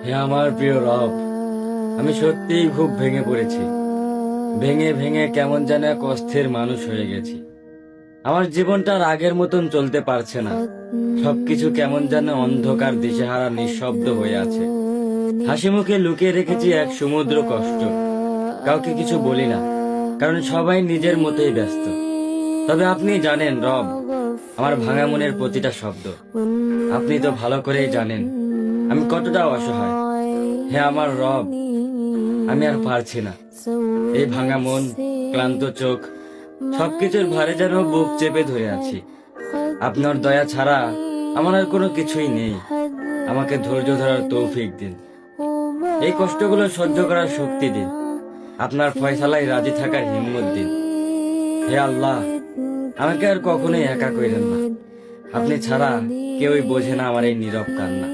হে আমার প্রিয় রব, আমি সত্যিই খুব ভেঙে পড়েছি। ভেঙে ভেঙে কেমন যেন এক অস্থির মানুষ হয়ে গেছি। আমার জীবনটা আর আগের মতন চলতে পারছে না। সবকিছু কেমন যেন অন্ধকার, দিশেহারা, নিঃশব্দ হয়ে আছে। হাসি মুখে লুকিয়ে রেখেছি এক সমুদ্র কষ্ট। কাউকে কিছু বলি না, কারণ সবাই নিজের মতোই ব্যস্ত। তবে আপনি জানেন রব, আমার ভাঙা মনের প্রতিটা শব্দ। আপনি তো ভালো করেই জানেন আমি কতটা অসহায়। হে আমার রব, আমি আর পারছি না। এই ভাঙা মন, ক্লান্ত চোখ, সবকিছুর ভারে যেন বুক চেপে ধরে আছি। আপনার দয়া ছাড়া আমার আর কোনো কিছুই নেই। আমাকে ধৈর্য ধরার তৌফিক দিন। এই কষ্টগুলো সহ্য করার শক্তি দিন। আপনার ফয়সালায় রাজি থাকার হিম্মত দিন। হে আল্লাহ, আমাকে আর কখনোই একা কইরেন না। আপনি ছাড়া কেউই বোঝে না আমার এই নীরব কান্না।